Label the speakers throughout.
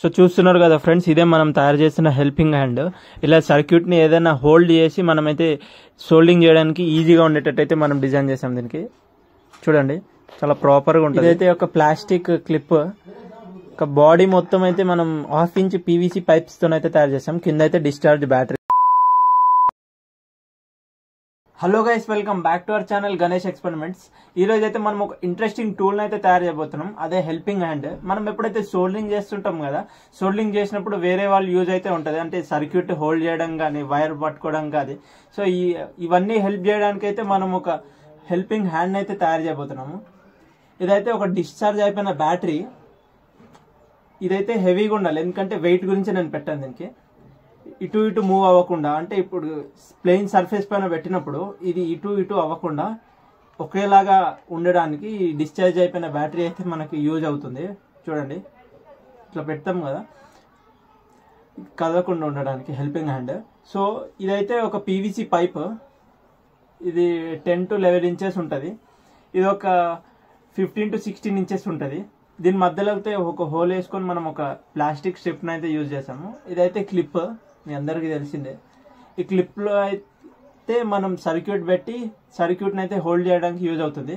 Speaker 1: So చూస్తున్నారు కదా friends, ఇదే మనం తయారు చేసిన హెల్పింగ్ హ్యాండ్. ఇలా సర్క్యూట్ని ఏదైనా హోల్డ్ చేసి మనమైతే సోల్డింగ్ చేయడానికి ఈజీగా ఉండేటట్టు అయితే మనం డిజైన్ చేసాం. దీనికి చూడండి చాలా ప్రాపర్గా ఉంటుంది. ఇదైతే ఒక ప్లాస్టిక్ క్లిప్, ఒక బాడీ మొత్తం అయితే మనం 1/2 ఇంచ్ పీవీసీ పైప్స్తో అయితే తయారు చేసాం. కింద అయితే discharge battery. Hello guys, welcome back to our channel Ganesh experiments. ఈ రోజు అయితే మనం ఒక ఇంట్రెస్టింగ్ టూల్ అయితే తయారు చేయబోతున్నాం, అదే హెల్పింగ్ హ్యాండ్. మనం ఎప్పుడైతే సోల్డింగ్ చేస్తుంటాం కదా, సోల్డింగ్ చేసినప్పుడు వేరే వాళ్ళు యూజ్ అయితే ఉంటుంది, అంటే సర్క్యూట్ హోల్డ్ చేయడం కానీ వైర్ పట్టుకోవడం కానీ. సో ఇవన్నీ హెల్ప్ చేయడానికి అయితే మనం ఒక హెల్పింగ్ హ్యాండ్ అయితే తయారు చేయబోతున్నాము. ఇదైతే ఒక డిశ్చార్జ్ అయిపోయిన బ్యాటరీ. ఇదైతే హెవీగా ఉండాలి, ఎందుకంటే వెయిట్ గురించి నేను పెట్టాను దీనికి. ఇటు ఇటు మూవ్ అవ్వకుండా, అంటే ఇప్పుడు ప్లెయిన్ సర్ఫేస్ పైన పెట్టినప్పుడు ఇది ఇటు ఇటు అవ్వకుండా ఒకేలాగా ఉండడానికి ఈ డిశ్చార్జ్ అయిపోయిన బ్యాటరీ అయితే మనకి యూజ్ అవుతుంది. చూడండి ఇట్లా పెడతాం కదా, కదలకుండా ఉండడానికి హెల్పింగ్ హ్యాండ్. సో ఇదైతే ఒక పీవీసీ పైప్, ఇది 10 to 11 ఇంచెస్ ఉంటుంది. ఇది ఒక 15 to 16 ఇంచెస్ ఉంటుంది. దీని మధ్యలో అయితే ఒక హోల్ వేసుకొని మనం ఒక ప్లాస్టిక్ స్ట్రిప్ని అయితే యూజ్ చేసాము. ఇదైతే క్లిప్, మీ అందరికీ తెలిసిందే. ఈ క్లిప్లో అయితే మనం సర్క్యూట్ పెట్టి సర్క్యూట్ని అయితే హోల్డ్ చేయడానికి యూజ్ అవుతుంది.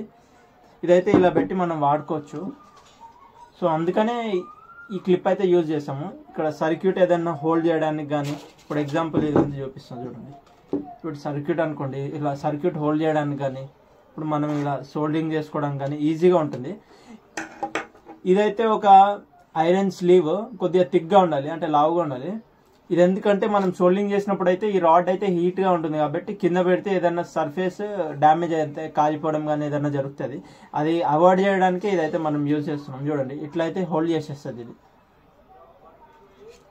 Speaker 1: ఇదైతే ఇలా పెట్టి మనం వాడుకోవచ్చు. సో అందుకనే ఈ క్లిప్ అయితే యూజ్ చేసాము. ఇక్కడ సర్క్యూట్ ఏదైనా హోల్డ్ చేయడానికి కానీ, ఇప్పుడు ఎగ్జాంపుల్ ఇది ఉంది చూపిస్తాను చూడండి. ఇప్పుడు సర్క్యూట్ అనుకోండి, ఇలా సర్క్యూట్ హోల్డ్ చేయడానికి కానీ, ఇప్పుడు మనం ఇలా సోల్డింగ్ చేసుకోవడానికి కానీ ఈజీగా ఉంటుంది. ఇదైతే ఒక ఐరన్ స్లీవ్, కొద్దిగా థిక్గా ఉండాలి, అంటే లావుగా ఉండాలి. ఇది ఎందుకంటే మనం సోల్డింగ్ చేసినప్పుడు అయితే ఈ రాడ్ అయితే హీట్గా ఉంటుంది కాబట్టి కింద పెడితే ఏదైనా సర్ఫేస్ డ్యామేజ్ అయితే కాలిపోవడం కానీ ఏదైనా జరుగుతుంది. అది అవాయిడ్ చేయడానికి ఇదైతే మనం యూజ్ చేస్తున్నాం. చూడండి ఇట్లా అయితే హోల్డ్ చేసేస్తుంది.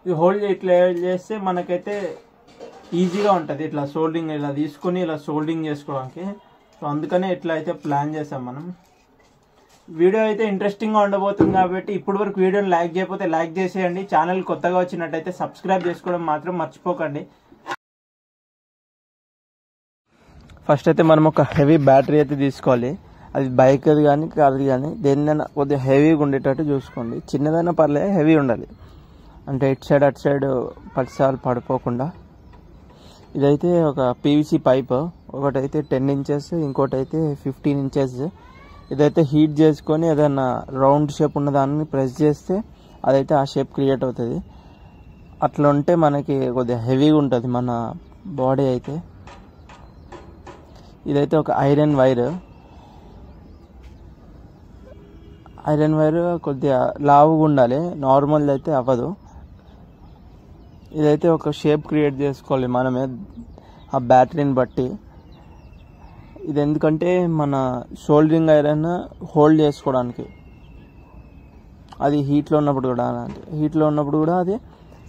Speaker 1: ఇది హోల్డ్ ఇట్లా చేస్తే మనకైతే ఈజీగా ఉంటుంది ఇట్లా సోల్డింగ్, ఇలా తీసుకొని ఇలా సోల్డింగ్ చేసుకోవడానికి. సో అందుకనే ఇట్లా అయితే ప్లాన్ చేసాం మనం. వీడియో అయితే ఇంట్రెస్టింగ్గా ఉండబోతుంది కాబట్టి ఇప్పుడు వరకు వీడియోని లైక్ చేయకపోతే లైక్ చేసేయండి. ఛానల్ కొత్తగా వచ్చినట్టయితే సబ్స్క్రైబ్ చేసుకోవడం మాత్రం మర్చిపోకండి. ఫస్ట్ అయితే మనం ఒక హెవీ బ్యాటరీ అయితే తీసుకోవాలి. అది బైక్ అది కానీ కార్ది కానీ దేనిదైనా కొద్దిగా హెవీగా ఉండేటట్టు చూసుకోండి. చిన్నదైనా పర్లేదు, హెవీ ఉండాలి, అంటే ఇటు సైడ్ అటు సైడ్ పరిసరాలు పడిపోకుండా. ఇదైతే ఒక పీవీసీ పైప్, ఒకటైతే 10 ఇంచెస్, ఇంకోటి అయితే 15 ఇంచెస్. ఇదైతే హీట్ చేసుకొని ఏదైనా రౌండ్ షేప్ ఉన్న దాన్ని ప్రెస్ చేస్తే అదైతే ఆ షేప్ క్రియేట్ అవుతుంది. అట్లా ఉంటే మనకి కొద్దిగా హెవీగా ఉంటుంది మన బాడీ అయితే. ఇదైతే ఒక ఐరన్ వైర్ కొద్దిగా లావుగా ఉండాలి, నార్మల్ అయితే అవ్వదు. ఇదైతే ఒక షేప్ క్రియేట్ చేసుకోవాలి మనమే ఆ బ్యాటరీని బట్టి. ఇది ఎందుకంటే మన సోల్డరింగ్ ఐరన్ హోల్డ్ చేసుకోవడానికి, అది హీట్లో ఉన్నప్పుడు కూడా అది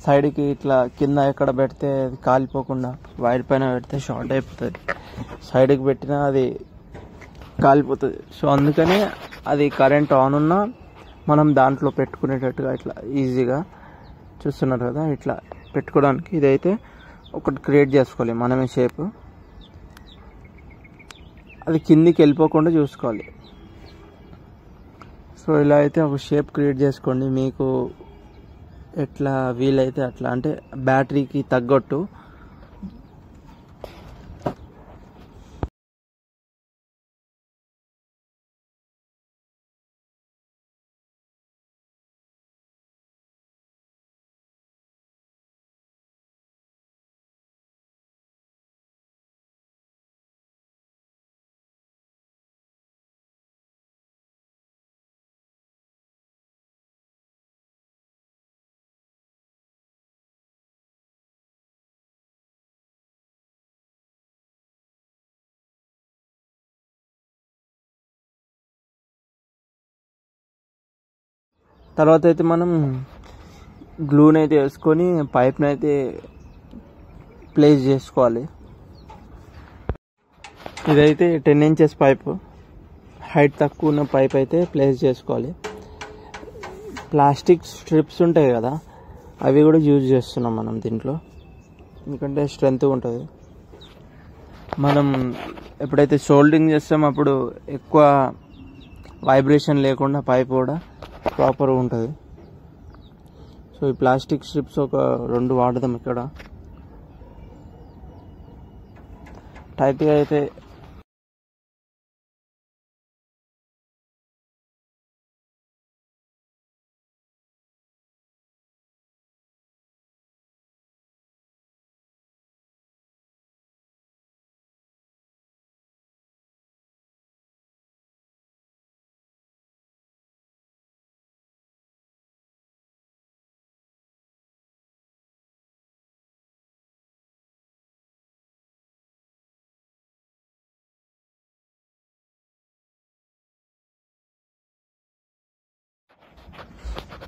Speaker 1: సైడ్కి ఇట్లా కింద ఎక్కడ పెడితే అది కాలిపోకుండా, వైర్ పైన పెడితే షార్ట్ అయిపోతుంది, సైడ్కి పెట్టినా అది కాలిపోతుంది. సో అందుకనే అది కరెంట్ ఆన్ ఉన్నా మనం దాంట్లో పెట్టుకునేటట్టుగా ఇట్లా ఈజీగా చూస్తున్నారు కదా, ఇట్లా పెట్టుకోవడానికి ఇదైతే ఒకటి క్రియేట్ చేసుకోవాలి మనమే షేప్. అది కిందికి వెళ్ళిపోకుండా చూసుకోవాలి. సో ఇలా అయితే ఒక షేప్ క్రియేట్ చేసుకోండి, మీకు ఎట్లా వీలైతే అట్లా, అంటే బ్యాటరీకి తగ్గట్టు. తర్వాత అయితే మనం గ్లూని అయితే వేసుకొని పైప్ని అయితే ప్లేస్ చేసుకోవాలి. ఇదైతే 10 ఇంచెస్ పైప్, హైట్ తక్కువ ఉన్న పైప్ అయితే ప్లేస్ చేసుకోవాలి. ప్లాస్టిక్ స్ట్రిప్స్ ఉంటాయి కదా, అవి కూడా యూజ్ చేస్తున్నాం మనం దీంట్లో, ఎందుకంటే స్ట్రెంత్గా ఉంటుంది. మనం ఎప్పుడైతే సోల్డింగ్ చేస్తామో అప్పుడు ఎక్కువ వైబ్రేషన్ లేకుండా పైప్ కూడా ప్రాపర్గా ఉంటుంది. సో ఈ ప్లాస్టిక్ స్ట్రిప్స్ ఒక 2 వాడదాం ఇక్కడ. టైట్గా అయితే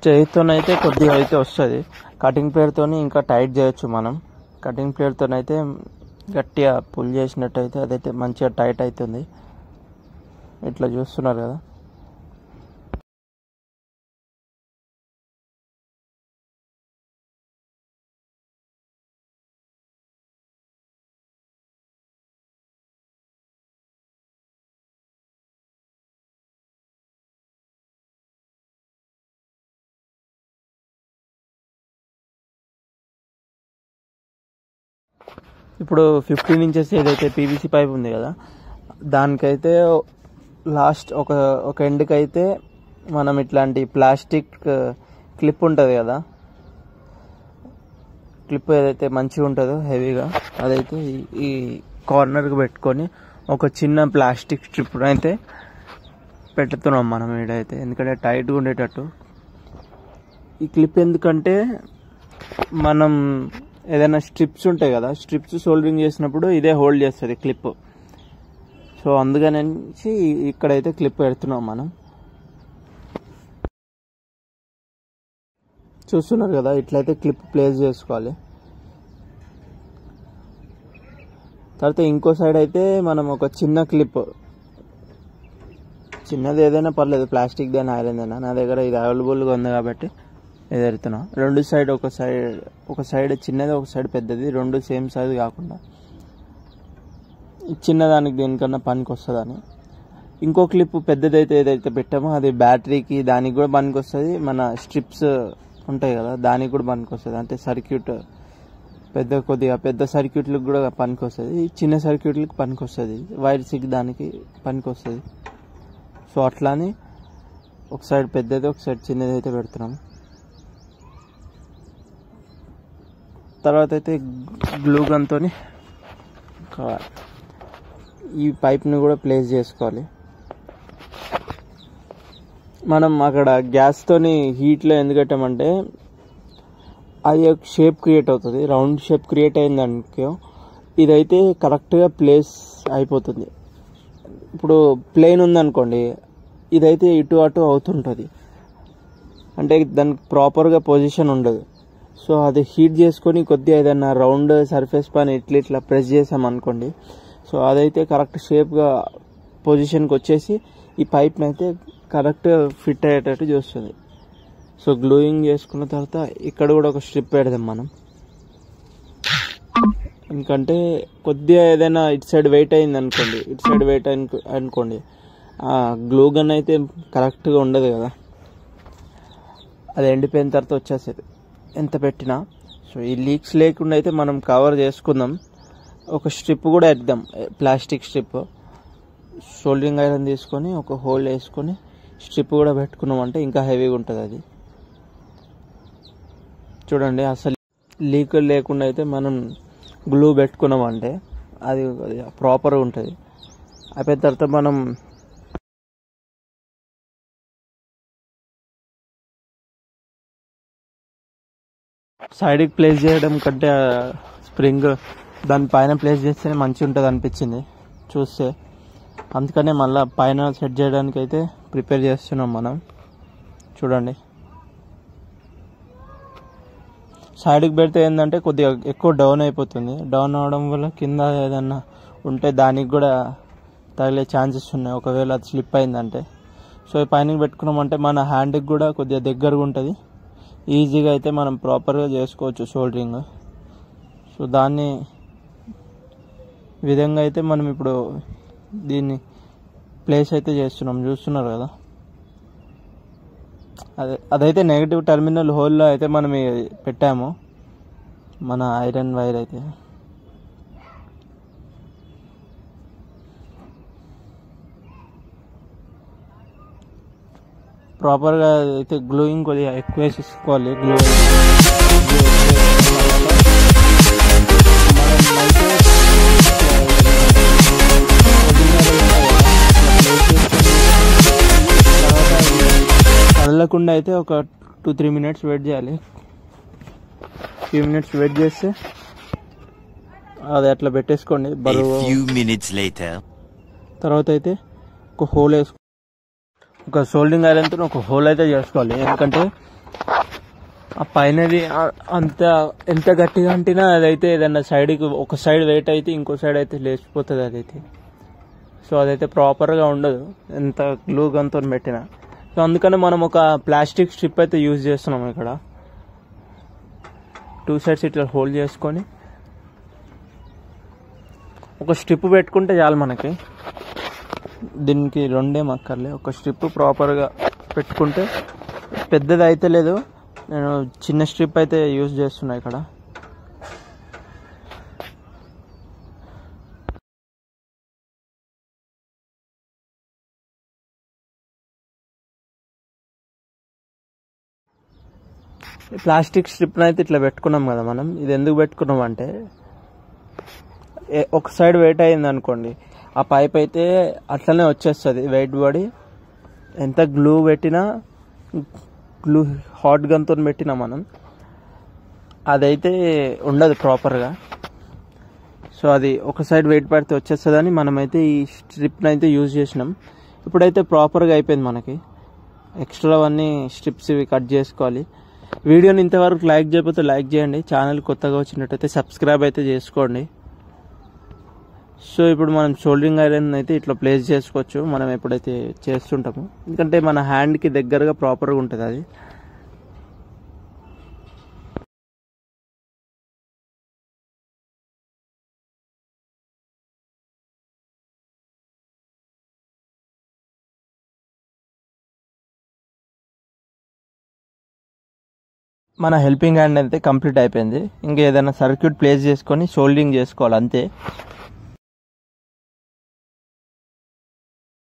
Speaker 1: చేతితోనైతే కొద్దిగా అయితే వస్తుంది. కటింగ్ ప్లేట్తో ఇంకా టైట్ చేయొచ్చు మనం. కటింగ్ ప్లేట్తోనైతే గట్టిగా పుల్ చేసినట్టయితే అదైతే మంచిగా టైట్ అవుతుంది. ఇట్లా చూస్తున్నారు కదా. ఇప్పుడు 15 ఇంచెస్ ఏదైతే పీవీసీ పైప్ ఉంది కదా, దానికైతే లాస్ట్ ఒక ఎండ్కి అయితే మనం ఇట్లాంటి ప్లాస్టిక్ క్లిప్ ఉంటుంది కదా, క్లిప్ ఏదైతే మంచిగా ఉంటుందో హెవీగా, అదైతే ఈ కార్నర్కి పెట్టుకొని ఒక చిన్న ప్లాస్టిక్ స్ట్రిప్ అయితే పెట్టుతున్నాం మనం ఈడైతే. ఎందుకంటే టైట్గా ఉండేటట్టు ఈ క్లిప్. ఎందుకంటే మనం ఏదైనా స్ట్రిప్స్ ఉంటాయి కదా, స్ట్రిప్స్ సోల్డరింగ్ చేసినప్పుడు ఇదే హోల్డ్ చేస్తుంది క్లిప్. సో అందుకని ఇక్కడైతే క్లిప్ పెడుతున్నాం మనం. చూస్తున్నారు కదా, ఇట్లయితే క్లిప్ ప్లేస్ చేసుకోవాలి. తర్వాత ఇంకో సైడ్ అయితే మనం ఒక చిన్న క్లిప్, చిన్నది ఏదైనా పర్లేదు, ప్లాస్టిక్ దైనా ఐరన్ దైనా, నా దగ్గర ఇది అవైలబుల్గా ఉంది కాబట్టి ఇది ఎడుతున్నా. 2 సైడ్ ఒక సైడ్ చిన్నది, ఒక సైడ్ పెద్దది, 2 సేమ్ సైజు కాకుండా చిన్నదానికి దేనికన్నా పనికి వస్తుందని. ఇంకో క్లిప్ పెద్దది అయితే ఏదైతే పెట్టామో అది బ్యాటరీకి దానికి కూడా పనికి వస్తుంది. మన స్ట్రిప్స్ ఉంటాయి కదా దానికి కూడా పనికి వస్తుంది. అంటే సర్క్యూట్ కొద్దిగా పెద్ద సర్క్యూట్లకు కూడా పనికి వస్తుంది, చిన్న సర్క్యూట్లకు పనికి వస్తుంది, వైర్స్కి దానికి పనికి వస్తుంది. సో అట్లానే ఒక సైడ్ పెద్దది ఒక సైడ్ చిన్నది అయితే పెడుతున్నాం. తర్వాత అయితే గ్లూ గన్తో ఈ పైప్ని కూడా ప్లేస్ చేసుకోవాలి. మనం అక్కడ గ్యాస్తోని హీట్లో ఎందుకు పెట్టామంటే అది ఒక షేప్ క్రియేట్ అవుతుంది, రౌండ్ షేప్ క్రియేట్ అయిందనుకో ఇదైతే కరెక్ట్గా ప్లేస్ అయిపోతుంది. ఇప్పుడు ప్లేన్ ఉందనుకోండి, ఇదైతే ఇటు అటు అవుతుంటుంది, అంటే దానికి ప్రాపర్గా పొజిషన్ ఉండదు. సో అది హీట్ చేసుకొని కొద్దిగా ఏదైనా రౌండ్ సర్ఫేస్ పైన ఇట్లా ప్రెస్ చేసామనుకోండి, సో అదైతే కరెక్ట్ షేప్గా పొజిషన్కి వచ్చేసి ఈ పైప్ని అయితే కరెక్ట్గా ఫిట్ అయ్యేటట్టు చూస్తుంది. సో గ్లూయింగ్ చేసుకున్న తర్వాత ఇక్కడ కూడా ఒక స్ట్రిప్ పెడదాం మనం. ఎందుకంటే కొద్దిగా ఏదైనా ఇటు సైడ్ వెయిట్ అయింది అనుకోండి, ఆ గ్లూ గన్ అయితే కరెక్ట్గా ఉండదు కదా, అది ఎండిపోయిన తర్వాత వచ్చేసేది ఎంత పెట్టినా. సో ఈ లీక్స్ లేకుండా అయితే మనం కవర్ చేసుకుందాం. ఒక స్ట్రిప్ కూడా వేద్దాం, ప్లాస్టిక్ స్ట్రిప్. సోల్డరింగ్ ఐరన్ తీసుకొని ఒక హోల్ వేసుకొని స్ట్రిప్ కూడా పెట్టుకున్నామంటే ఇంకా హెవీగా ఉంటుంది అది. చూడండి, అసలు లీక్ లేకుండా అయితే మనం గ్లూ పెట్టుకున్నామంటే అది ప్రాపర్గా ఉంటుంది. అయిపోయిన తర్వాత మనం సైడ్కి ప్లేస్ చేయడం కంటే స్ప్రింగ్ దానిపైన ప్లేస్ చేస్తేనే మంచిగా ఉంటుంది అనిపించింది చూస్తే. అందుకనే మళ్ళీ పైన సెట్ చేయడానికి అయితే ప్రిపేర్ చేస్తున్నాం మనం. చూడండి, సైడ్కి పెడితే ఏంటంటే కొద్దిగా ఎక్కువ డౌన్ అయిపోతుంది. డౌన్ అవడం వల్ల కింద ఏదన్నా ఉంటే దానికి కూడా తగిలే ఛాన్సెస్ ఉన్నాయి ఒకవేళ అది స్లిప్ అయిందంటే. సో ఈ పైన పెట్టుకున్నామంటే మన హ్యాండ్కి కూడా కొద్దిగా దగ్గరగా ఉంటుంది, ఈజీగా అయితే మనం ప్రాపర్గా చేసుకోవచ్చు షోల్డరింగ్. సో దాన్ని విధంగా అయితే మనం ఇప్పుడు దీన్ని ప్లేస్ అయితే చేస్తున్నాం. చూస్తున్నారు కదా, అదైతే నెగటివ్ టెర్మినల్ హోల్లో అయితే మనం పెట్టాము మన ఐరన్ వైర్ అయితే. ప్రాపర్గా అయితే గ్లూయింగ్ కొద్దిగా ఎక్కువ వేసేసుకోవాలి. గ్లూ కదలకుండా అయితే ఒక 2-3 minutes వెయిట్ చేయాలి. ఫ్యూ మినిట్స్ వెయిట్ చేస్తే అది అట్లా పెట్టేసుకోండి బరువు. తర్వాత అయితే ఒక హోల్ వేసుకో, ఒక సోల్డింగ్ ఐరన్తో ఒక హోల్ అయితే చేసుకోవాలి. ఎందుకంటే ఆ పైనది ఎంత గట్టిగా అంటినా అదైతే ఏదన్నా సైడ్కి ఒక సైడ్ వెయిట్ అయితే ఇంకో సైడ్ అయితే లేచిపోతుంది అదైతే. సో అదైతే ప్రాపర్గా ఉండదు ఎంత గ్లూ గన్తో పెట్టినా. సో అందుకని మనం ఒక ప్లాస్టిక్ స్ట్రిప్ అయితే యూజ్ చేస్తున్నాం ఇక్కడ. 2 sides ఇట్లా హోల్డ్ చేసుకొని ఒక స్ట్రిప్ పెట్టుకుంటే చాలు మనకి. దీనికి 2 అక్కర్లే, ఒక స్ట్రిప్ ప్రాపర్గా పెట్టుకుంటే. పెద్దది అయితే లేదు, నేను చిన్న స్ట్రిప్ అయితే యూజ్ చేస్తున్నా ఇక్కడ. ప్లాస్టిక్ స్ట్రిప్ని అయితే ఇట్లా పెట్టుకున్నాం కదా మనం. ఇది ఎందుకు పెట్టుకున్నాం అంటే ఒక సైడ్ వెయిట్ అయింది అనుకోండి, ఆ పైప్ అయితే అట్లనే వచ్చేస్తుంది వెయిట్ పడి. ఎంత గ్లూ పెట్టినా, గ్లూ హాట్ గన్తో పెట్టినా మనం అదైతే ఉండదు ప్రాపర్గా. సో అది ఒక సైడ్ వెయిట్ పడితే వచ్చేస్తుందని మనమైతే ఈ స్ట్రిప్ని అయితే యూజ్ చేసినాం. ఇప్పుడైతే ప్రాపర్గా అయిపోయింది మనకి. ఎక్స్ట్రా అన్నీ స్ట్రిప్స్ ఇవి కట్ చేసుకోవాలి. వీడియోని ఇంతవరకు లైక్ చేయకపోతే లైక్ చేయండి. ఛానల్ కొత్తగా వచ్చినట్టయితే సబ్స్క్రైబ్ అయితే చేసుకోండి. సో ఇప్పుడు మనం షోల్డరింగ్ ఐరన్ అయితే ఇట్లా ప్లేస్ చేసుకోవచ్చు మనం ఎప్పుడైతే చేస్తుంటామో, ఎందుకంటే మన హ్యాండ్కి దగ్గరగా ప్రాపర్గా ఉంటుంది అది. మన హెల్పింగ్ హ్యాండ్ అయితే కంప్లీట్ అయిపోయింది. ఇంకా ఏదైనా సర్క్యూట్ ప్లేస్ చేసుకొని షోల్డరింగ్ చేసుకోవాలి అంతే.